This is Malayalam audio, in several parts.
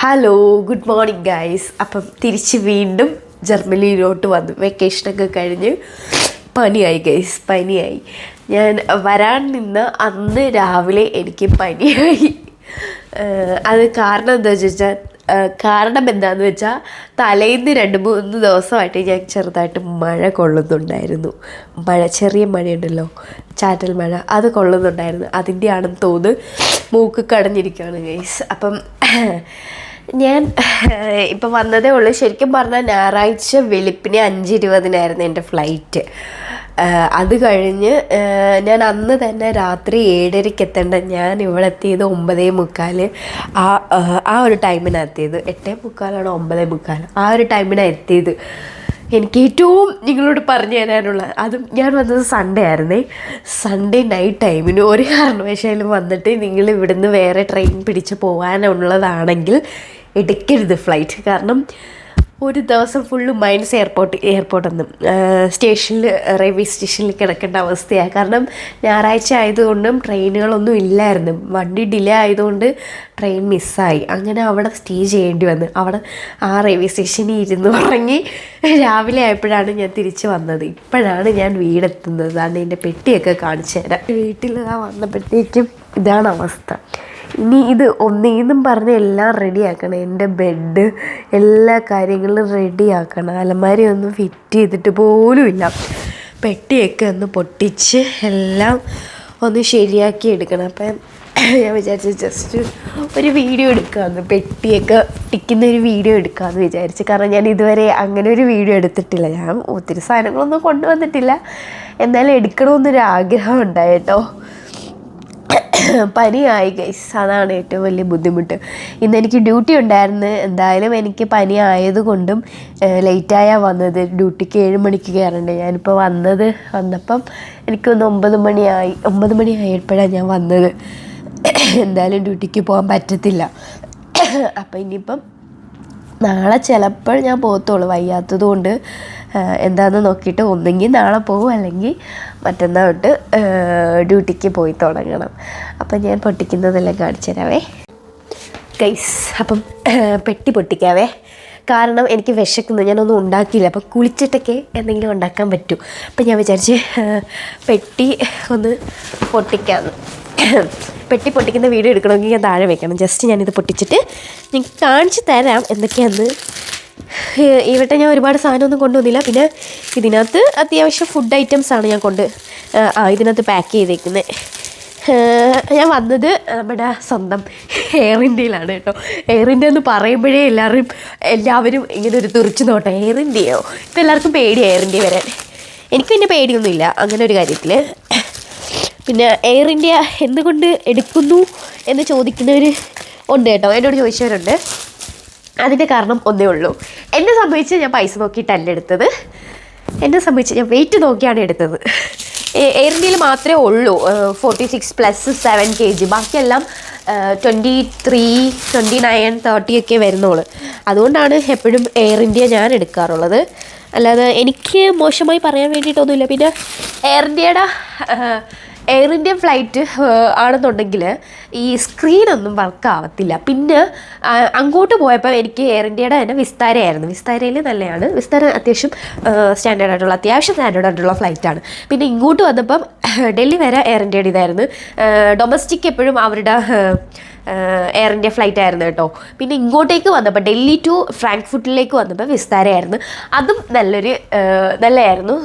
Hello good morning guys. അപ്പം തിരിച്ച് വീണ്ടും ജർമ്മനിയിലോട്ട് വന്നു. വെക്കേഷനൊക്കെ കഴിഞ്ഞ് പനിയായി ഗൈസ്, പനിയായി. ഞാൻ വരാൻ നിന്ന് അന്ന് രാവിലെ എനിക്ക് പനിയായി. അത് കാരണം എന്താണെന്ന് വെച്ചാൽ എന്താണെന്ന് വെച്ചാൽ തലേന്ന് 2-3 ദിവസമായിട്ട് ഞാൻ ചെറുതായിട്ട് മഴ കൊള്ളുന്നുണ്ടായിരുന്നു. ചെറിയ മഴയുണ്ടല്ലോ, ചാറ്റൽ മഴ, അത് കൊള്ളുന്നുണ്ടായിരുന്നു. അതിൻ്റെ ആണെന്ന് തോന്നുന്നു മൂക്ക് കടഞ്ഞിരിക്കുകയാണ് ഗൈസ്. അപ്പം ഞാൻ ഇപ്പം വന്നതേ ഉള്ളൂ. ശരിക്കും പറഞ്ഞാൽ ഞായറാഴ്ച വെളുപ്പിനെ 5:20 എൻ്റെ ഫ്ലൈറ്റ്. അത് കഴിഞ്ഞ് ഞാൻ അന്ന് തന്നെ രാത്രി 7:30 എത്തേണ്ട ഞാൻ ഇവിടെ എത്തിയത് 9:45. ആ ഒരു ടൈമിനാണ് എത്തിയത്. 8:45 9:45 ആ ഒരു ടൈമിനാണ് എത്തിയത്. എനിക്ക് ഏറ്റവും നിങ്ങളോട് പറഞ്ഞു തരാനുള്ള, അതും ഞാൻ വന്നത് സൺഡേ ആയിരുന്നേ. സൺഡേ നൈറ്റ് ടൈമിന് ഒരു കാരണവശാലും വന്നിട്ട് നിങ്ങൾ ഇവിടുന്ന് വേറെ ട്രെയിൻ പിടിച്ച് പോകാനുള്ളതാണെങ്കിൽ എടുക്കരുത് ഫ്ലൈറ്റ്. കാരണം ഒരു ദിവസം ഫുള്ള് മൈനസ് എയർപോർട്ടൊന്നും സ്റ്റേഷനിൽ, റെയിൽവേ സ്റ്റേഷനിൽ കിടക്കേണ്ട അവസ്ഥയാണ്. കാരണം ഞായറാഴ്ച ആയതുകൊണ്ടും ട്രെയിനുകളൊന്നും ഇല്ലായിരുന്നു. വണ്ടി ഡിലേ ആയതുകൊണ്ട് ട്രെയിൻ മിസ്സായി. അങ്ങനെ അവിടെ സ്റ്റേ ചെയ്യേണ്ടി വന്നു. അവിടെ ആ റെയിൽവേ സ്റ്റേഷനിൽ ഇരുന്ന് ഉറങ്ങി രാവിലെ ആയപ്പോഴാണ് ഞാൻ തിരിച്ച് വന്നത്. ഇപ്പോഴാണ് ഞാൻ വീടെത്തുന്നത്. അതാണ് എൻ്റെ പെട്ടിയൊക്കെ കാണിച്ചു തരാം. വീട്ടിൽ വന്നപ്പോഴത്തേക്കും ഇതാണ് അവസ്ഥ. ഇനി ഇത് ഒന്നേന്നും പറഞ്ഞ് എല്ലാം റെഡിയാക്കണം. എൻ്റെ ബെഡ്, എല്ലാ കാര്യങ്ങളും റെഡിയാക്കണം. അലമാരി ഒന്നും ഫിറ്റ് ചെയ്തിട്ട് പോലുമില്ല. പെട്ടിയൊക്കെ ഒന്ന് പൊട്ടിച്ച് എല്ലാം ഒന്ന് ശരിയാക്കി എടുക്കണം. അപ്പം ഞാൻ വിചാരിച്ചു ജസ്റ്റ് ഒരു വീഡിയോ എടുക്കാമെന്ന്, പെട്ടിയൊക്കെ ടിക്കുന്ന ഒരു വീഡിയോ എടുക്കാമെന്ന് വിചാരിച്ചു. കാരണം ഞാൻ ഇതുവരെ അങ്ങനെ ഒരു വീഡിയോ എടുത്തിട്ടില്ല. ഞാൻ ഒത്തിരി സാധനങ്ങളൊന്നും കൊണ്ടുവന്നിട്ടില്ല, എന്നാലും എടുക്കണമെന്നൊരു ആഗ്രഹം ഉണ്ടായിട്ടോ. പനിയായി ഗൈസ്, അതാണ് ഏറ്റവും വലിയ ബുദ്ധിമുട്ട്. ഇന്നെനിക്ക് ഡ്യൂട്ടി ഉണ്ടായിരുന്നു. എന്തായാലും എനിക്ക് പനി ആയതുകൊണ്ടും ലേറ്റായാണ് വന്നത്. ഡ്യൂട്ടിക്ക് 7 മണിക്ക് കയറണ്ടേ. ഞാനിപ്പോൾ വന്നപ്പം എനിക്കൊന്ന് 9 മണി ആയപ്പോഴാണ് ഞാൻ വന്നത്. എന്തായാലും ഡ്യൂട്ടിക്ക് പോകാൻ പറ്റത്തില്ല. അപ്പം ഇനിയിപ്പം നാളെ ചിലപ്പോൾ ഞാൻ പോകത്തുള്ളൂ. വയ്യാത്തത് കൊണ്ട് എന്താണെന്ന് നോക്കിയിട്ട് ഒന്നെങ്കിൽ നാളെ പോകും, അല്ലെങ്കിൽ മറ്റന്നാൾ തൊട്ട് ഡ്യൂട്ടിക്ക് പോയി തുടങ്ങണം. അപ്പം ഞാൻ പൊട്ടിക്കുന്നതെല്ലാം കാണിച്ചു തരാവേ ഗൈസ്. അപ്പം പെട്ടി പൊട്ടിക്കാവേ. കാരണം എനിക്ക് വിശക്കുന്നു, ഞാനൊന്നും ഉണ്ടാക്കിയില്ല. അപ്പം കുളിച്ചിട്ടൊക്കെ എന്തെങ്കിലും ഉണ്ടാക്കാൻ പറ്റും. അപ്പം ഞാൻ വിചാരിച്ച് പെട്ടി ഒന്ന് പൊട്ടിക്കാമെന്ന്. പെട്ടി പൊട്ടിക്കുന്ന വീഡിയോ എടുക്കണമെങ്കിൽ ഞാൻ താഴെ വെക്കണം. ജസ്റ്റ് ഞാനിത് പൊട്ടിച്ചിട്ട് നിങ്ങൾക്ക് കാണിച്ച് തരാം എന്തൊക്കെയാണെന്ന്. ഇവിടെ ഞാൻ ഒരുപാട് സാധനമൊന്നും കൊണ്ടുവന്നില്ല. പിന്നെ ഇതിനകത്ത് അത്യാവശ്യം ഫുഡ് ഐറ്റംസാണ് ഞാൻ ഇതിനകത്ത് പാക്ക് ചെയ്തേക്കുന്നത്. ഞാൻ വന്നത് നമ്മുടെ സ്വന്തം എയർ ഇന്ത്യയിലാണ് കേട്ടോ. എയർ ഇന്ത്യ എന്ന് പറയുമ്പോഴേ എല്ലാവരും ഇങ്ങനെ ഒരു തുറിച്ച് നോട്ടം, എയർ ഇന്ത്യയോ? ഇപ്പം എല്ലാവർക്കും പേടിയാണ് എയർ ഇന്ത്യ വരാൻ. എനിക്ക് പിന്നെ പേടിയൊന്നുമില്ല അങ്ങനെ ഒരു കാര്യത്തിൽ. പിന്നെ എയർ ഇന്ത്യ എന്തുകൊണ്ട് എടുക്കുന്നു എന്ന് ചോദിക്കുന്നവർ ഉണ്ട് കേട്ടോ, എന്നോട് ചോദിച്ചവരുണ്ട്. അതിൻ്റെ കാരണം ഒന്നേ ഉള്ളൂ. എന്നെ സംബന്ധിച്ച് ഞാൻ പൈസ നോക്കിയിട്ടല്ല എടുത്തത്. എന്നെ സംബന്ധിച്ച് ഞാൻ വെയിറ്റ് നോക്കിയാണ് എടുത്തത്. എയർ ഇന്ത്യയിൽ മാത്രമേ ഉള്ളൂ 46 + 7 kg. ബാക്കിയെല്ലാം 23, 29, 30 ഒക്കെ വരുന്നുള്ളൂ. അതുകൊണ്ടാണ് എപ്പോഴും എയർ ഇന്ത്യ ഞാൻ എടുക്കാറുള്ളത്. അല്ലാതെ എനിക്ക് മോശമായി പറയാൻ വേണ്ടിയിട്ടൊന്നുമില്ല. പിന്നെ എയർ ഇന്ത്യ ഫ്ലൈറ്റ് ആണെന്നുണ്ടെങ്കിൽ ഈ സ്ക്രീനൊന്നും വർക്ക് ആവത്തില്ല. പിന്നെ അങ്ങോട്ട് പോയപ്പോൾ എനിക്ക് എയർ ഇന്ത്യയുടെ തന്നെ വിസ്താരയായിരുന്നു. വിസ്താരയിൽ നല്ലതാണ്. വിസ്താര അത്യാവശ്യം സ്റ്റാൻഡേർഡായിട്ടുള്ള ഫ്ലൈറ്റാണ്. പിന്നെ ഇങ്ങോട്ട് വന്നപ്പം ഡൽഹി വരെ എയർ ഇന്ത്യയുടെ ഇതായിരുന്നു. ഡൊമസ്റ്റിക് എപ്പോഴും അവരുടെ എയർ ഇന്ത്യ ഫ്ലൈറ്റ് ആയിരുന്നു കേട്ടോ. പിന്നെ ഇങ്ങോട്ടേക്ക് വന്നപ്പോൾ ഡൽഹി ടു ഫ്രാങ്ക്ഫർട്ടിലേക്ക് വന്നപ്പോൾ വിസ്താരയായിരുന്നു. അതും നല്ലതായിരുന്നു,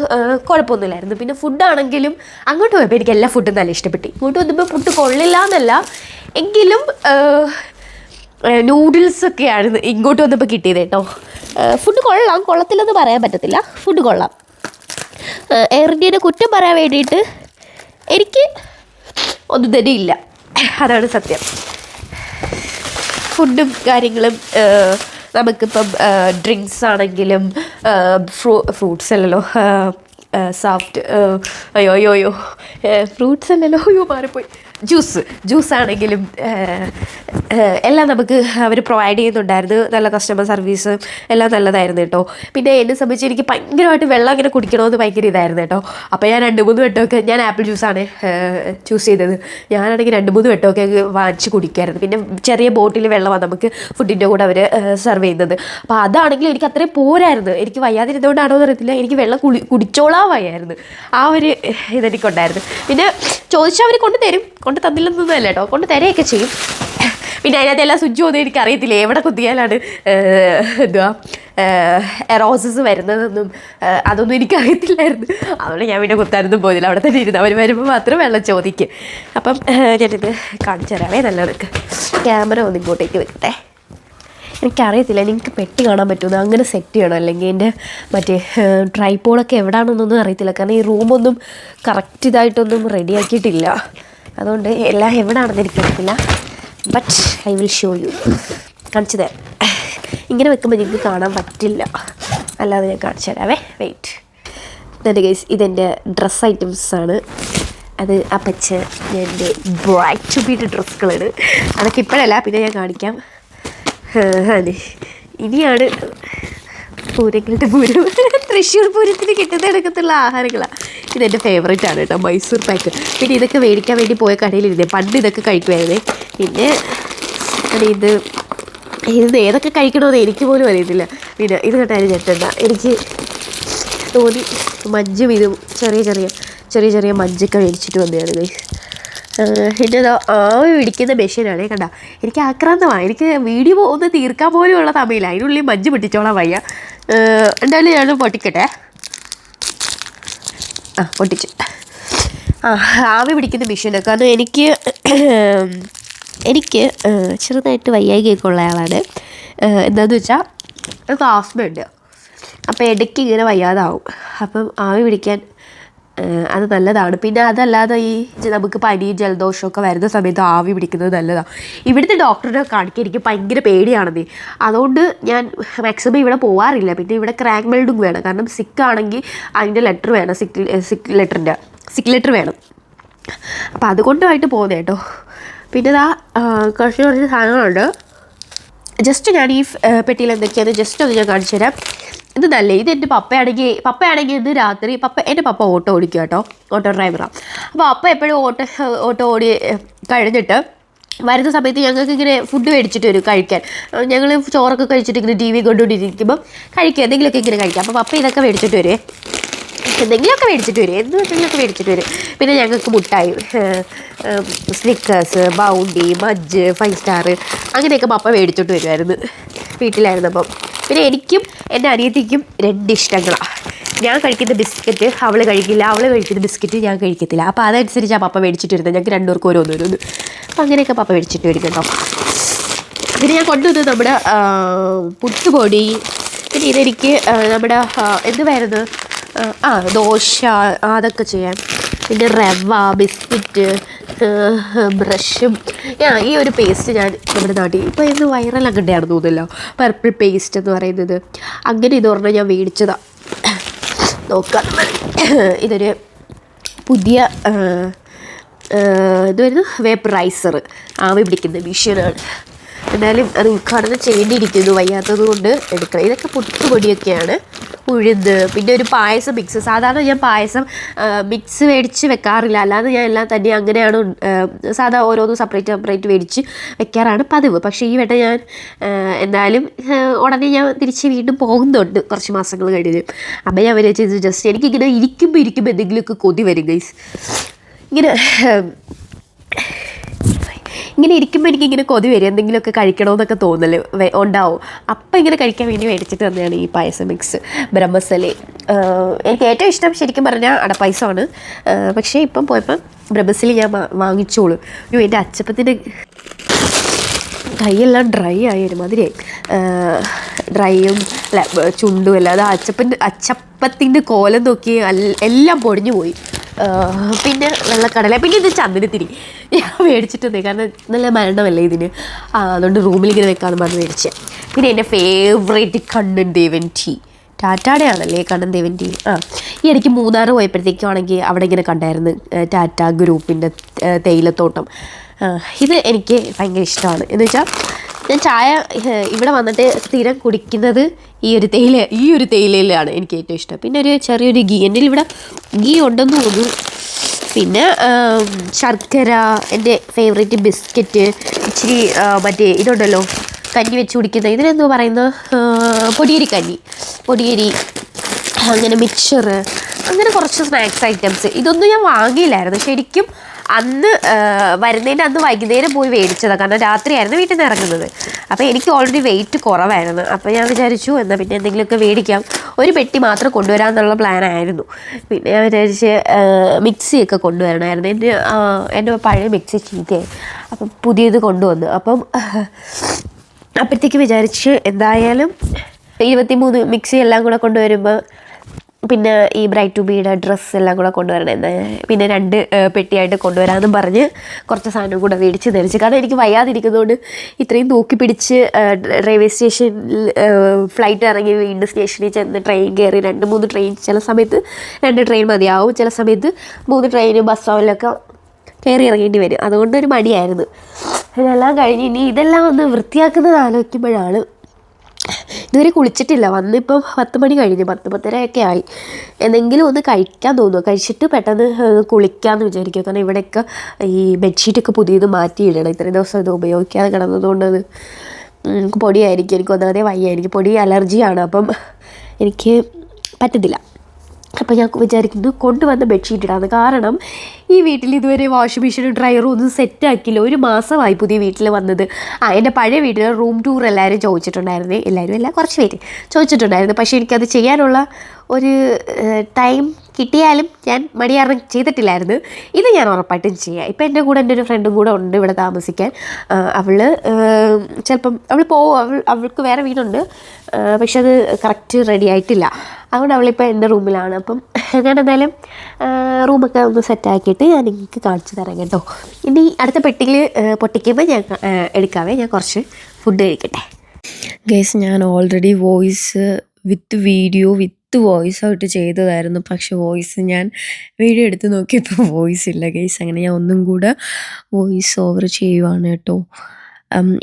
കുഴപ്പമൊന്നുമില്ലായിരുന്നു. പിന്നെ ഫുഡാണെങ്കിലും അങ്ങോട്ട് പോയപ്പോൾ എനിക്ക് എല്ലാ ഫുഡും നല്ല ഇഷ്ടപ്പെട്ടു. ഇങ്ങോട്ട് വന്നപ്പോൾ ഫുഡ് കൊള്ളില്ല എന്നല്ല, എങ്കിലും നൂഡിൽസൊക്കെയാണ് ഇങ്ങോട്ട് വന്നപ്പോൾ കിട്ടിയത് കേട്ടോ. ഫുഡ് കൊള്ളത്തില്ലെന്ന് പറയാൻ പറ്റത്തില്ല, ഫുഡ് കൊള്ളാം. എയർ ഇന്ത്യയുടെ കുറ്റം പറയാൻ വേണ്ടിയിട്ട് എനിക്ക് ഒന്നും തന്നെ ഇല്ല, അതാണ് സത്യം. ഫുഡും കാര്യങ്ങളും നമുക്കിപ്പം ഡ്രിങ്ക്സ് ആണെങ്കിലും ഫ്രൂട്ട്സ് അല്ലല്ലോ, സോഫ്റ്റ് ഫ്രൂട്ട്സ് അല്ലല്ലോ, മാറിപ്പോയി. ജ്യൂസാണെങ്കിലും എല്ലാം നമുക്ക് അവർ പ്രൊവൈഡ് ചെയ്യുന്നുണ്ടായിരുന്നു. നല്ല കസ്റ്റമർ സർവീസ് എല്ലാം നല്ലതായിരുന്നു കേട്ടോ. പിന്നെ എന്നെ സംബന്ധിച്ച് എനിക്ക് ഭയങ്കരമായിട്ട് വെള്ളം ഇങ്ങനെ കുടിക്കണമെന്ന് ഭയങ്കര ഇതായിരുന്നു കേട്ടോ. അപ്പോൾ ഞാൻ 2-3 വട്ടമൊക്കെ, ഞാൻ ആപ്പിൾ ജ്യൂസാണ് ചൂസ് ചെയ്തത്. ഞാനാണെങ്കിൽ 2-3 വട്ടമൊക്കെ വാങ്ങിച്ച് കുടിക്കായിരുന്നു. പിന്നെ ചെറിയ ബോട്ടിൽ വെള്ളമാണ് നമുക്ക് ഫുഡിൻ്റെ കൂടെ അവർ സെർവ് ചെയ്യുന്നത്. അപ്പോൾ അതാണെങ്കിൽ എനിക്ക് അത്രയും പോരായിരുന്നു. എനിക്ക് വയ്യാതിരുന്നതുകൊണ്ടാണോ എന്ന് അറിയത്തില്ല, എനിക്ക് വെള്ളം കുടിച്ചോളാൻ വയ്യായിരുന്നു. ആ ഒരു ഇതെനിക്കുണ്ടായിരുന്നു. പിന്നെ ചോദിച്ചാൽ അവർ കൊണ്ട് തന്നില്ലെന്നൊന്നും അല്ല കേട്ടോ, കൊണ്ട് തരുകയൊക്കെ ചെയ്യും. പിന്നെ അതിനകത്ത് എല്ലാ സ്വിച്ചും ഒന്നും എനിക്കറിയത്തില്ല, എവിടെ കുത്തിയാലാണ് റോസസ് വരുന്നതെന്നും അതൊന്നും എനിക്കറിയത്തില്ലായിരുന്നു. അതുകൊണ്ട് ഞാൻ പിന്നെ കുത്താനൊന്നും പോയില്ല, അവിടെ തന്നെ ഇരുന്ന് അവർ വരുമ്പോൾ മാത്രം വെള്ളം ചോദിക്കും. അപ്പം ഞാനിത് കാണിച്ചു തരാവേ. നല്ലതൊക്കെ ക്യാമറ ഒന്ന് ഇങ്ങോട്ടേക്ക് വെക്കട്ടെ. എനിക്കറിയത്തില്ല നിങ്ങൾക്ക് പെട്ടി കാണാൻ പറ്റുമെന്ന്, അങ്ങനെ സെറ്റ് ചെയ്യണം. അല്ലെങ്കിൽ എൻ്റെ മറ്റേ ട്രൈപോഡൊക്കെ എവിടെയാണെന്നൊന്നും അറിയത്തില്ല, കാരണം ഈ റൂമൊന്നും കറക്റ്റ് ഇതായിട്ടൊന്നും റെഡിയാക്കിയിട്ടില്ല. അതുകൊണ്ട് എല്ലാം എവിടെയാണെന്ന് എനിക്കറിയത്തില്ല. But I will show you. കാണിച്ചു തരാം. ഇങ്ങനെ വെക്കുമ്പോൾ നിങ്ങൾക്ക് കാണാൻ പറ്റില്ല, അല്ലാതെ ഞാൻ കാണിച്ചു തരാവേ. വെയിറ്റ്. എന്നിട്ട് ഗൈസ്, ഇതെൻ്റെ ഡ്രസ്സ് ഐറ്റംസാണ്. അത് അപ്പച്ച് എൻ്റെ ബ്രൈറ്റ് ടു ബീയുടെ ഡ്രസ്സുകളാണ്. അതൊക്കെ ഇപ്പോഴല്ല, പിന്നെ ഞാൻ കാണിക്കാം. അതെ, ഇനിയാണ് പൂരങ്ങളുടെ പൂരം. തൃശ്ശൂർ പൂരത്തിന് കിട്ടുന്ന എടുക്കത്തുള്ള ആഹാരങ്ങളാണ്. ഇതെൻ്റെ ഫേവറേറ്റ് ആണ് കേട്ടോ, മൈസൂർ പാക്ക്. പിന്നെ ഇതൊക്കെ മേടിക്കാൻ വേണ്ടി പോയ കടയിലിരുന്നേ, പണ്ട് ഇതൊക്കെ കഴിക്കുമായിരുന്നേ. പിന്നെ ഇത് ഏതൊക്കെ കഴിക്കണമെന്ന് എനിക്ക് പോലും അറിയത്തില്ല. പിന്നെ ഇത് കേട്ടാലും ഞെട്ടണ്ട, എനിക്ക് തോന്നി മഞ്ചും ഇതും ചെറിയ ചെറിയ മഞ്ചൊക്കെ മേടിച്ചിട്ട് വന്നതാണ് ഗൈസ്. പിന്നെ ആവി പിടിക്കുന്ന മെഷീനാണ് കണ്ട. എനിക്ക് ആക്രാന്തമാണ്, എനിക്ക് വീഡിയോ ഒന്ന് തീർക്കാൻ പോലും ഉള്ള സമയമില്ല, അതിനുള്ളിൽ മഞ്ച് പൊട്ടിച്ചോളാൻ വയ്യ. എന്തായാലും ഞാൻ പൊട്ടിക്കട്ടെ. പൊട്ടിച്ചു. ആവി പിടിക്കുന്ന മെഷീനാണ്. കാരണം എനിക്ക് ചെറുതായിട്ട് വയ്യായികയൊക്കെ ഉള്ള ആളാണ്. എന്താണെന്ന് വെച്ചാൽ എനിക്ക് ആസ്മയുണ്ട്. അപ്പോൾ ഇടയ്ക്ക് ഇങ്ങനെ വയ്യാതാവും. അപ്പം ആവി പിടിക്കാൻ അത് നല്ലതാണ്. പിന്നെ അതല്ലാതെ ഈ നമുക്ക് പനി ജലദോഷമൊക്കെ വരുന്ന സമയത്ത് ആവി പിടിക്കുന്നത് നല്ലതാണ്. ഇവിടുത്തെ ഡോക്ടറിനെ കാണിക്കാൻ എനിക്ക് ഭയങ്കര പേടിയാണെന്നേ. അതുകൊണ്ട് ഞാൻ മാക്സിമം ഇവിടെ പോകാറില്ല. പിന്നെ ഇവിടെ ക്രാക്ക് മെൽഡിങ് വേണം, കാരണം സിക്കാണെങ്കിൽ അതിൻ്റെ ലെറ്റർ വേണം, സിക്ക് ലെറ്റർ വേണം. അപ്പം അതുകൊണ്ടുമായിട്ട് പോകുന്നത് കേട്ടോ. പിന്നെ കുറച്ച് സാധനങ്ങളുണ്ട്. ജസ്റ്റ് ഞാൻ ഈ പെട്ടിയിൽ എന്തൊക്കെയാണ് ജസ്റ്റ് ഒന്ന് ഞാൻ കാണിച്ചു തരാം. ഇത് നല്ല, ഇത് എൻ്റെ പപ്പയാണെങ്കിൽ ഇന്ന് രാത്രി എൻ്റെ പപ്പ ഓട്ടോ ഓടിക്കുക കേട്ടോ, ഓട്ടോ ഡ്രൈവറാണ്. അപ്പോൾ പപ്പ എപ്പോഴും ഓട്ടോ ഓടി കഴിഞ്ഞിട്ട് വരുന്ന സമയത്ത് ഞങ്ങൾക്ക് ഇങ്ങനെ ഫുഡ് മേടിച്ചിട്ട് വരും കഴിക്കാൻ. ഞങ്ങൾ ചോറൊക്കെ കഴിച്ചിട്ട് ഇങ്ങനെ TV കൊണ്ടുകൊണ്ടിരിക്കുമ്പം കഴിക്കുക, എന്തെങ്കിലുമൊക്കെ ഇങ്ങനെ കഴിക്കാം. അപ്പോൾ പപ്പ ഇതൊക്കെ മേടിച്ചിട്ട് വരുമേ, എന്തെങ്കിലുമൊക്കെ മേടിച്ചിട്ട് വരും, എന്തെങ്കിലുമൊക്കെ മേടിച്ചിട്ട് വരും. പിന്നെ ഞങ്ങൾക്ക് മുട്ടായി, സ്നിക്കേഴ്സ്, ബൗണ്ടി, മജ്ജ്, 5 സ്റ്റാർ അങ്ങനെയൊക്കെ പപ്പ മേടിച്ചോട്ട് വരുമായിരുന്നു വീട്ടിലായിരുന്നപ്പം. പിന്നെ എനിക്കും എൻ്റെ അനിയത്തിക്കും 2 ഇഷ്ടങ്ങളാണ്. ഞാൻ കഴിക്കുന്ന ബിസ്ക്കറ്റ് അവൾ കഴിക്കില്ല, അവൾ കഴിക്കുന്ന ബിസ്ക്കറ്റ് ഞാൻ കഴിക്കത്തില്ല. അപ്പോൾ അതനുസരിച്ച് ആ പപ്പ മേടിച്ചിട്ട് വരുന്നത്, ഞങ്ങൾക്ക് 2 പേർക്കും ഓരോന്ന്. അപ്പോൾ അങ്ങനെയൊക്കെ പപ്പ മേടിച്ചിട്ട് വരും കേട്ടോ. പിന്നെ ഞാൻ കൊണ്ടുവന്നത് നമ്മുടെ പുട്ടുപൊടി. പിന്നെ ഇതെനിക്ക് നമ്മുടെ എന്തുവായിരുന്നു, ദോശ അതൊക്കെ ചെയ്യാൻ. പിന്നെ റവ, ബിസ്ക്കറ്റ്, ബ്രഷും. ഈ ഒരു പേസ്റ്റ് ഞാൻ നമ്മുടെ നാട്ടിൽ ഇപ്പോൾ ഇന്ന് വൈറൽ അങ്ങനെയാണെന്ന് തോന്നുന്നല്ലോ, പർപ്പിൾ പേസ്റ്റ് എന്ന് പറയുന്നത്. അങ്ങനെ ഇത് പറഞ്ഞാൽ ഞാൻ മേടിച്ചതാണ്. നോക്കാം, ഇതൊരു പുതിയ ഇതുവരുന്നു വേപ്പറൈസർ, ആവി പിടിക്കുന്ന മെഷീനാണ്. എന്നാലും അത് ഉദ്ഘാടനം ചെയ്യേണ്ടിയിരിക്കുന്നു, വയ്യാത്തത് കൊണ്ട് എടുക്കണം. ഇതൊക്കെ പുട്ടുപൊടിയൊക്കെയാണ്, ഉഴുന്ന്. പിന്നെ ഒരു പായസം മിക്സ്. സാധാരണ ഞാൻ പായസം മിക്സ് മേടിച്ച് വെക്കാറില്ല, അല്ലാതെ ഞാൻ എല്ലാം തന്നെ അങ്ങനെയാണ് സാധാ ഓരോന്നും സെപ്പറേറ്റ് മേടിച്ച് വെക്കാറാണ് പതിവ്. പക്ഷേ ഈ വട്ടം ഞാൻ എന്തായാലും ഉടനെ ഞാൻ തിരിച്ച് വീണ്ടും പോകുന്നുണ്ട് കുറച്ച് മാസങ്ങൾ കഴിഞ്ഞ്. അപ്പം ഞാൻ വിചാരിച്ചത് ജസ്റ്റ് എനിക്കിങ്ങനെ ഇരിക്കുമ്പോൾ എന്തെങ്കിലുമൊക്കെ കൊതി വരും ഗൈസ്. ഇങ്ങനെ ഇരിക്കുമ്പോൾ എനിക്കിങ്ങനെ കൊതി വരും, എന്തെങ്കിലുമൊക്കെ കഴിക്കണമെന്നൊക്കെ തോന്നൽ ഉണ്ടാവും. അപ്പം ഇങ്ങനെ കഴിക്കാൻ വേണ്ടി മേടിച്ചിട്ട് തന്നെയാണ് ഈ പായസം മിക്സ് ബ്രഹ്മസലി. എനിക്ക് ഏറ്റവും ഇഷ്ടം ശരിക്കും പറഞ്ഞാൽ അടപ്പായസമാണ്. പക്ഷേ ഇപ്പം പോയപ്പം ബ്രഹ്മസലി ഞാൻ വാങ്ങിച്ചോളൂ. എൻ്റെ അച്ചപ്പത്തിൻ്റെ കൈയെല്ലാം ഡ്രൈ ആയി ഒരുമാതിരിയായി, ഡ്രൈയും ചുണ്ടും അല്ല. അത് അച്ചപ്പത്തിൻ്റെ കോലം നോക്കി എല്ലാം പൊടിഞ്ഞു പോയി. പിന്നെ വെള്ളക്കടല, പിന്നെ ഇത് ചന്ദനത്തിരി ഞാൻ മേടിച്ചിട്ടുണ്ട്, കാരണം നല്ല മരണമല്ലേ ഇതിന്. അതുകൊണ്ട് റൂമിൽ ഇങ്ങനെ വെക്കാമെന്ന് പറഞ്ഞ് മേടിച്ചത്. പിന്നെ എൻ്റെ ഫേവറേറ്റ് കണ്ണൻ ദേവൻ ടാറ്റാടെ ആണല്ലേ കണ്ണൻ ടി വി. ഈ ഇടയ്ക്ക് മൂന്നാർ പോയപ്പോഴത്തേക്കാണെങ്കിൽ അവിടെ ഇങ്ങനെ കണ്ടായിരുന്നു ടാറ്റ ഗ്രൂപ്പിൻ്റെ തേയിലത്തോട്ടം. ഇത് എനിക്ക് ഭയങ്കര ഇഷ്ടമാണ്. എന്ന് വെച്ചാൽ ഞാൻ ചായ ഇവിടെ വന്നിട്ട് സ്ഥിരം കുടിക്കുന്നത് ഈ ഒരു തേയിലയിലാണ് എനിക്ക് ഏറ്റവും ഇഷ്ടം. പിന്നെ ഒരു ചെറിയൊരു ഗീ, എൻ്റെ ഇവിടെ ഗീ ഉണ്ടെന്ന് തോന്നുന്നു. പിന്നെ ശർക്കര, എൻ്റെ ഫേവറേറ്റ് ബിസ്ക്കറ്റ്, ഇച്ചിരി മറ്റേ ഇതുണ്ടല്ലോ കഞ്ഞി വെച്ച് കുടിക്കുന്ന, ഇതിനെന്തോ പറയുന്ന പൊടിയരി, അങ്ങനെ മിക്സ്ചർ, അങ്ങനെ കുറച്ച് സ്നാക്സ് ഐറ്റംസ്. ഇതൊന്നും ഞാൻ വാങ്ങിയില്ലായിരുന്നു ശരിക്കും. അന്ന് വരുന്നതിൻ്റെ അന്ന് വൈകുന്നേരം പോയി മേടിച്ചതാണ്. കാരണം രാത്രിയായിരുന്നു വീട്ടിൽ നിന്ന് ഇറങ്ങുന്നത്. അപ്പോൾ എനിക്ക് ഓൾറെഡി വെയിറ്റ് കുറവായിരുന്നു. അപ്പോൾ ഞാൻ വിചാരിച്ചു എന്നാൽ പിന്നെ എന്തെങ്കിലുമൊക്കെ മേടിക്കാം, ഒരു പെട്ടി മാത്രം കൊണ്ടുവരാമെന്നുള്ള പ്ലാനായിരുന്നു. പിന്നെ ഞാൻ വിചാരിച്ച് മിക്സിയൊക്കെ കൊണ്ടുവരണമായിരുന്നു. എൻ്റെ പഴയ മിക്സി ചീത്തയായി, അപ്പം പുതിയത് കൊണ്ടുവന്നു. അപ്പോഴത്തേക്ക് വിചാരിച്ച് എന്തായാലും 23 മിക്സി എല്ലാം കൂടെ കൊണ്ടുവരുമ്പോൾ പിന്നെ ഈ ബ്രൈറ്റ് ടു ബിയുടെ ഡ്രസ്സ് എല്ലാം കൂടെ കൊണ്ടുവരണം. പിന്നെ 2 പെട്ടിയായിട്ട് കൊണ്ടുവരാമെന്നും പറഞ്ഞ് കുറച്ച് സാധനം കൂടെ മേടിച്ച് ധരിച്ച്. കാരണം എനിക്ക് വയ്യാതിരിക്കുന്നതുകൊണ്ട് ഇത്രയും തൂക്കി പിടിച്ച് റെയിൽവേ സ്റ്റേഷനിൽ ഫ്ലൈറ്റ് ഇറങ്ങി വീണ്ടും സ്റ്റേഷനിൽ ചെന്ന് ട്രെയിൻ കയറി 2-3 ട്രെയിൻ, ചില സമയത്ത് 2 ട്രെയിൻ മതിയാവും, ചില സമയത്ത് 3 ട്രെയിൻ ബസ്സോലൊക്കെ കയറി ഇറങ്ങേണ്ടി വരും. അതുകൊണ്ടൊരു മടിയായിരുന്നു. ഇതെല്ലാം കഴിഞ്ഞ് ഇനി ഇതെല്ലാം ഒന്ന് വൃത്തിയാക്കുന്നത് ആലോചിക്കുമ്പോഴാണ്, ഇതുവരെ കുളിച്ചിട്ടില്ല. വന്നിപ്പം 10 മണി കഴിഞ്ഞു, 10-10:30 ആയി. എന്തെങ്കിലും ഒന്ന് കഴിക്കാൻ തോന്നുന്നു. കഴിച്ചിട്ട് പെട്ടെന്ന് കുളിക്കാമെന്ന് വിചാരിക്കും. കാരണം ഇവിടെയൊക്കെ ഈ ബെഡ്ഷീറ്റൊക്കെ പുതിയത് മാറ്റിയിടണം. ഇത്രയും ദിവസം ഇത് ഉപയോഗിക്കാതെ കിടന്നതുകൊണ്ട് അത് പൊടിയായിരിക്കും. എനിക്ക് ഒന്നാമതേ വയ്യ, എനിക്ക് പൊടി അലർജിയാണ്. അപ്പം എനിക്ക് പറ്റത്തില്ല. അപ്പോൾ ഞാൻ വിചാരിക്കുന്നു കൊണ്ടുവന്ന ബെഡ്ഷീറ്റ് ഇടാന്ന്. കാരണം ഈ വീട്ടിൽ ഇതുവരെ വാഷിംഗ് മെഷീനും ഡ്രയറും ഒന്നും സെറ്റാക്കിയില്ല. 1 മാസമായി പുതിയ വീട്ടിൽ വന്നത്. എൻ്റെ പഴയ വീട്ടിൽ റൂം ടൂർ എല്ലാവരും ചോദിച്ചിട്ടുണ്ടായിരുന്നു. എല്ലാവരും അല്ല, കുറച്ച് പേര് ചോദിച്ചിട്ടുണ്ടായിരുന്നു. പക്ഷേ എനിക്കത് ചെയ്യാനുള്ള ഒരു ടൈം കിട്ടിയാലും ഞാൻ മടി കാരണം ചെയ്തിട്ടില്ലായിരുന്നു. ഇത് ഞാൻ ഉറപ്പായിട്ടും ചെയ്യാം. ഇപ്പം എൻ്റെ കൂടെ എൻ്റെ ഒരു ഫ്രണ്ടും കൂടെ ഉണ്ട് ഇവിടെ താമസിക്കാൻ. അവൾ ചിലപ്പം അവൾക്ക് വേറെ വീടുണ്ട്, പക്ഷെ അത് കറക്റ്റ് റെഡി ആയിട്ടില്ല. അതുകൊണ്ട് അവളിപ്പോൾ എൻ്റെ റൂമിലാണ്. അപ്പം ഞാൻ എന്തായാലും റൂമൊക്കെ ഒന്ന് സെറ്റാക്കിയിട്ട് ഞാൻ നിങ്ങൾക്ക് കാണിച്ചു തരാം കേട്ടോ. ഇനി അടുത്ത പെട്ടിയിൽ പൊട്ടിക്കുമ്പോൾ ഞാൻ എടുക്കാവേ. ഞാൻ കുറച്ച് ഫുഡ് കഴിക്കട്ടെ. ഗൈസ്, ഞാൻ already voice with video with voice ആയിട്ട് ചെയ്തതായിരുന്നു. പക്ഷെ ഞാൻ വീഡിയോ എടുത്ത് നോക്കിയപ്പോൾ വോയിസ് ഇല്ല ഗൈസ്. അങ്ങനെ ഞാൻ ഒന്നും കൂടെ വോയിസ് ഓവർ ചെയ്യുവാണ് കേട്ടോ.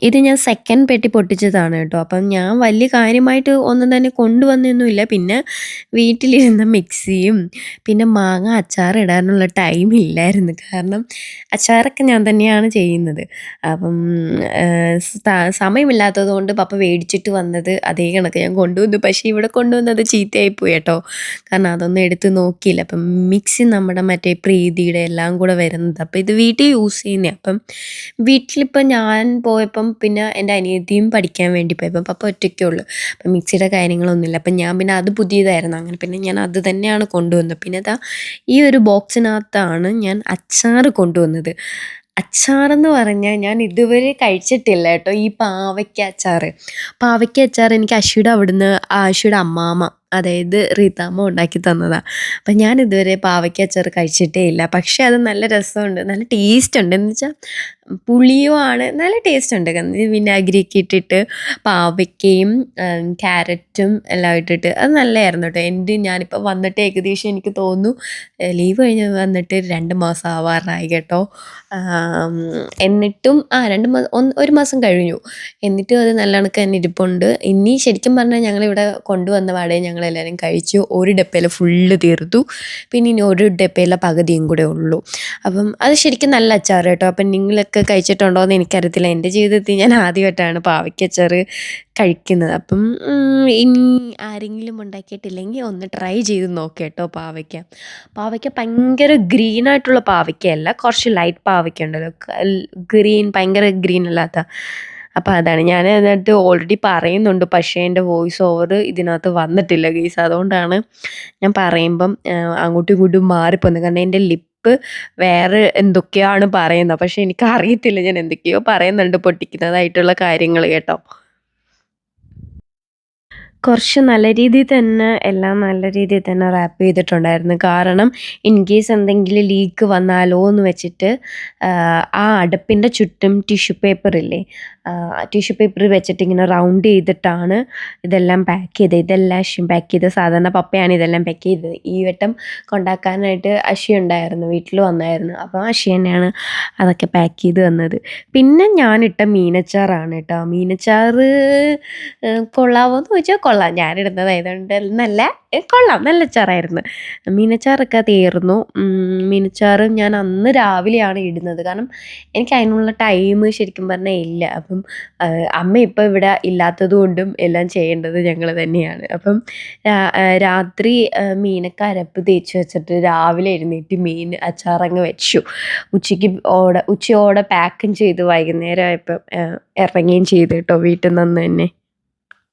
ഇത് ഞാൻ സെക്കൻഡ് പെട്ടി പൊട്ടിച്ചതാണ് കേട്ടോ. അപ്പം ഞാൻ വലിയ കാര്യമായിട്ട് ഒന്നും തന്നെ കൊണ്ടുവന്നൊന്നുമില്ല. പിന്നെ വീട്ടിലിരുന്ന മിക്സിയും പിന്നെ മാങ്ങ അച്ചാർ ഇടാനുള്ള ടൈം ഇല്ലായിരുന്നു. കാരണം അച്ചാറൊക്കെ ഞാൻ തന്നെയാണ് ചെയ്യുന്നത്. അപ്പം സമയമില്ലാത്തത് കൊണ്ട് പപ്പ മേടിച്ചിട്ട് വന്നത് അതേ കണക്ക് ഞാൻ കൊണ്ടുവന്നു. പക്ഷേ ഇവിടെ കൊണ്ടുവന്നത് ചീത്തയായിപ്പോയി കേട്ടോ. കാരണം അതൊന്നും എടുത്ത് നോക്കിയില്ല. അപ്പം മിക്സി നമ്മുടെ മറ്റേ പ്രീതിയുടെ എല്ലാം കൂടെ വരുന്നത്. അപ്പം ഇത് വീട്ടിൽ യൂസ് ചെയ്യുന്നതാണ്. അപ്പം വീട്ടിലിപ്പം ഞാൻ പോയപ്പം പിന്നെ എൻ്റെ അനിയത്തിയും പഠിക്കാൻ വേണ്ടി പോയപ്പം പപ്പ ഒറ്റയ്ക്കേ ഉള്ളൂ. അപ്പം മിക്സിയുടെ കാര്യങ്ങളൊന്നുമില്ല. അപ്പം ഞാൻ പിന്നെ അത് പുതിയതായിരുന്നു. അങ്ങനെ പിന്നെ ഞാൻ അത് തന്നെയാണ് കൊണ്ടുവന്നത്. പിന്നെ ഈ ഒരു ബോക്സിനകത്താണ് ഞാൻ അച്ചാർ കൊണ്ടുവന്നത്. അച്ചാറെന്ന് പറഞ്ഞാൽ ഞാൻ ഇതുവരെ കഴിച്ചിട്ടില്ല കേട്ടോ. ഈ പാവയ്ക്ക അച്ചാർ എനിക്ക് അശ്വിയുടെ അമ്മാമ്മ, അതായത് റീതാമ്മ ഉണ്ടാക്കി തന്നതാണ്. അപ്പം ഞാൻ ഇതുവരെ പാവയ്ക്ക അച്ചാർ കഴിച്ചിട്ടേ ഇല്ല. പക്ഷേ അത് നല്ല രസമുണ്ട്, നല്ല ടേസ്റ്റ് ഉണ്ട്. എന്ന് വെച്ചാൽ പുളിയുമാണ്, നല്ല ടേസ്റ്റ് ഉണ്ട്. വിനാഗിരിയൊക്കെ ഇട്ടിട്ട് പാവയ്ക്കയും ക്യാരറ്റും എല്ലാം ഇട്ടിട്ട് അത് നല്ലതായിരുന്നു കേട്ടോ. ഞാനിപ്പോൾ വന്നിട്ട് ഏകദേശം എനിക്ക് തോന്നുന്നു ലീവ് കഴിഞ്ഞ് വന്നിട്ട് 2 മാസം ആവാറായി കേട്ടോ. എന്നിട്ടും 1 മാസം കഴിഞ്ഞു. എന്നിട്ടും അത് നല്ല കണക്ക് തന്നെ ഇരിപ്പുണ്ട്. ഇനി ശരിക്കും പറഞ്ഞാൽ ഞങ്ങളിവിടെ കൊണ്ടുവന്ന പാടെ ഞങ്ങളെല്ലാവരും കഴിച്ചു. ഒരു ഡപ്പയിൽ ഫുള്ള് തീർത്തു. പിന്നെ ഇനി ഒരു ഡപ്പയിലെ പകുതിയും കൂടെ ഉള്ളൂ. അപ്പം അത് ശരിക്കും നല്ല അച്ചാർ കേട്ടോ. അപ്പം നിങ്ങളൊക്കെ കഴിച്ചിട്ടുണ്ടോ എന്ന് എനിക്കറിയത്തില്ല. എൻ്റെ ജീവിതത്തിൽ ഞാൻ ആദ്യമായിട്ടാണ് പാവയ്ക്ക അച്ചാർ കഴിക്കുന്നത്. അപ്പം ഇനി ആരെങ്കിലും ഉണ്ടാക്കിയിട്ടില്ലെങ്കിൽ ഒന്ന് ട്രൈ ചെയ്ത് നോക്കുക കേട്ടോ. പാവയ്ക്ക ഭയങ്കര ഗ്രീനായിട്ടുള്ള പാവയ്ക്കയല്ല, കുറച്ച് ലൈറ്റ് പാവയ്ക്ക ഉണ്ടല്ലോ, ഭയങ്കര ഗ്രീൻ അല്ലാത്ത. അപ്പോൾ അതാണ് ഞാൻ അതിനകത്ത് ഓൾറെഡി പറയുന്നുണ്ട്. പക്ഷേ എൻ്റെ വോയിസ് ഓവർ ഇതിനകത്ത് വന്നിട്ടില്ല ഗൈസ്. അതുകൊണ്ടാണ് ഞാൻ പറയുമ്പം അങ്ങോട്ടും ഇങ്ങോട്ടും മാറിപ്പോകുന്നത്. കാരണം എൻ്റെ ലിപ്പ് വേറെ എന്തൊക്കെയാണ് പറയുന്നത്. പക്ഷേ എനിക്കറിയത്തില്ല, ഞാൻ എന്തൊക്കെയോ പറയുന്നുണ്ട് പൊട്ടിക്കുന്നതായിട്ടുള്ള കാര്യങ്ങൾ കേട്ടോ. കുറച്ച് നല്ല രീതിയിൽ തന്നെ എല്ലാം നല്ല രീതിയിൽ തന്നെ റാപ്പ് ചെയ്തിട്ടുണ്ടായിരുന്നു. കാരണം ഇൻ കേസ് എന്തെങ്കിലും ലീക്ക് വന്നാലോ എന്ന് വെച്ചിട്ട് ആ അടുപ്പിൻ്റെ ചുറ്റും ടിഷ്യൂ പേപ്പർ ഇല്ലേ, ടിഷ്യൂ പേപ്പർ വെച്ചിട്ട് ഇങ്ങനെ റൗണ്ട് ചെയ്തിട്ടാണ് ഇതെല്ലാം പാക്ക് ചെയ്തത്. ഇതെല്ലാം അശ്വിൻ പാക്ക് ചെയ്ത്. സാധാരണ പപ്പയാണ് ഇതെല്ലാം പാക്ക് ചെയ്തത്. ഈ വട്ടം കൊണ്ടാക്കാനായിട്ട് അശ്വി ഉണ്ടായിരുന്നു, വീട്ടിൽ വന്നായിരുന്നു. അപ്പോൾ അശ്വി തന്നെയാണ് അതൊക്കെ പാക്ക് ചെയ്ത് തന്നത്. പിന്നെ ഞാനിട്ട മീനച്ചാറാണ് കേട്ടോ. മീനച്ചാറ് കൊള്ളാമോ എന്ന് ചോദിച്ചാൽ കൊള്ളാം, ഞാനിടുന്നതായതുകൊണ്ട് എന്നല്ല, കൊള്ളാം, നല്ല അച്ചാറായിരുന്നു. മീനച്ചാറൊക്കെ തീർന്നു. മീനച്ചാറ് ഞാൻ അന്ന് രാവിലെയാണ് ഇടുന്നത്, കാരണം എനിക്ക് അതിനുള്ള ടൈം ശരിക്കും പറഞ്ഞാൽ ഇല്ല. അപ്പം അമ്മ ഇപ്പം ഇവിടെ ഇല്ലാത്തത് കൊണ്ടും എല്ലാം ചെയ്യേണ്ടത് ഞങ്ങൾ തന്നെയാണ്. അപ്പം രാത്രി മീനൊക്കെ അരപ്പ് തേച്ച് വെച്ചിട്ട് രാവിലെ എഴുന്നേറ്റ് മീൻ അച്ചാറങ്ങ് വെച്ചു. ഉച്ചയോടെ പാക്കും ചെയ്ത് വൈകുന്നേരം ആയപ്പം ഇറങ്ങുകയും ചെയ്തു കേട്ടോ വീട്ടിൽ നിന്ന് തന്നെ.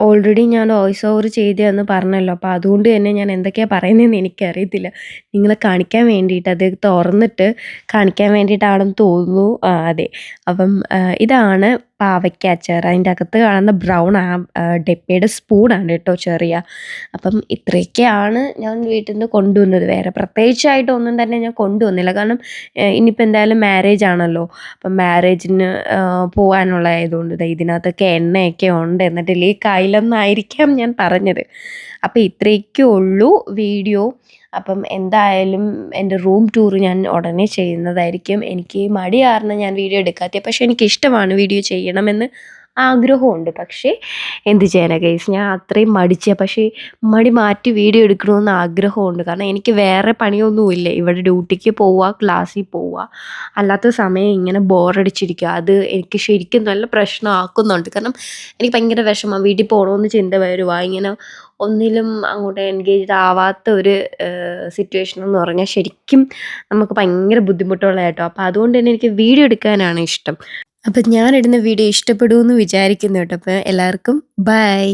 ഓൾറെഡി ഞാൻ വോയിസ് ഓവർ ചെയ്തതെന്ന് പറഞ്ഞല്ലോ. അപ്പോൾ അതുകൊണ്ട് തന്നെ ഞാൻ എന്തൊക്കെയാണ് പറയുന്നതെന്ന് എനിക്കറിയത്തില്ല. നിങ്ങളെ കാണിക്കാൻ വേണ്ടിയിട്ട്, അത് തുറന്നിട്ട് കാണിക്കാൻ വേണ്ടിയിട്ടാണെന്ന് തോന്നുന്നു. അതെ. അപ്പം ഇതാണ് പാവയ്ക്ക അച്ചാർ. അതിൻ്റെ അകത്ത് കാണുന്ന ബ്രൗൺ ഡെപ്പയുടെ സ്പൂണാണ് കേട്ടോ ചെറിയ. അപ്പം ഇത്രയൊക്കെയാണ് ഞാൻ വീട്ടിൽ നിന്ന് കൊണ്ടുവന്നത്. വേറെ പ്രത്യേകിച്ചായിട്ടൊന്നും തന്നെ ഞാൻ കൊണ്ടുവന്നില്ല, കാരണം ഇനിയിപ്പോൾ എന്തായാലും മാരേജ് ആണല്ലോ. അപ്പം മാരേജിന് പോകാനുള്ളതായതുകൊണ്ട് ഇതിനകത്തൊക്കെ എണ്ണയൊക്കെ ഉണ്ട്, എന്നിട്ട് ലീക്കായില്ലെന്നായിരിക്കാം ഞാൻ പറഞ്ഞത്. അപ്പം ഇത്രയൊക്കെ ഉള്ളൂ വീഡിയോ. അപ്പം എന്തായാലും എൻ്റെ റൂം ടൂർ ഞാൻ ഉടനെ ചെയ്യുന്നതായിരിക്കും. എനിക്ക് മടി കാരണം ഞാൻ വീഡിയോ എടുക്കാത്തത്. പക്ഷേ എനിക്കിഷ്ടമാണ് വീഡിയോ ചെയ്യണമെന്ന് ആഗ്രഹമുണ്ട്. പക്ഷേ എന്ത് ചെയ്യാനാണ് ഗൈസ്, ഞാൻ അത്രയും മടിച്ച. പക്ഷേ മടി മാറ്റി വീഡിയോ എടുക്കണമെന്ന് ആഗ്രഹമുണ്ട്, കാരണം എനിക്ക് വേറെ പണിയൊന്നുമില്ല. ഇവിടെ ഡ്യൂട്ടിക്ക് പോവുക, ക്ലാസ്സിൽ പോവുക, അല്ലാത്ത സമയം ഇങ്ങനെ ബോറടിച്ചിരിക്കുക. അത് എനിക്ക് ശരിക്കും നല്ല പ്രശ്നമാക്കുന്നുണ്ട്. കാരണം എനിക്ക് ഭയങ്കര വിഷമം, വീട്ടിൽ പോകണമെന്ന് ചിന്ത വരുക. ഇങ്ങനെ ഒന്നിലും അങ്ങോട്ട് എൻഗേജ്ഡ് ആവാത്ത ഒരു സിറ്റുവേഷൻ എന്ന് പറഞ്ഞാൽ ശരിക്കും നമുക്ക് ഭയങ്കര ബുദ്ധിമുട്ടുള്ള കേട്ടോ. അപ്പോൾ അതുകൊണ്ട് തന്നെ എനിക്ക് വീഡിയോ എടുക്കാനാണ് ഇഷ്ടം. അപ്പം ഞാനിടുന്ന വീഡിയോ ഇഷ്ടപ്പെടുമെന്ന് വിചാരിക്കുന്നു കേട്ടോ. അപ്പോൾ എല്ലാവർക്കും ബൈ.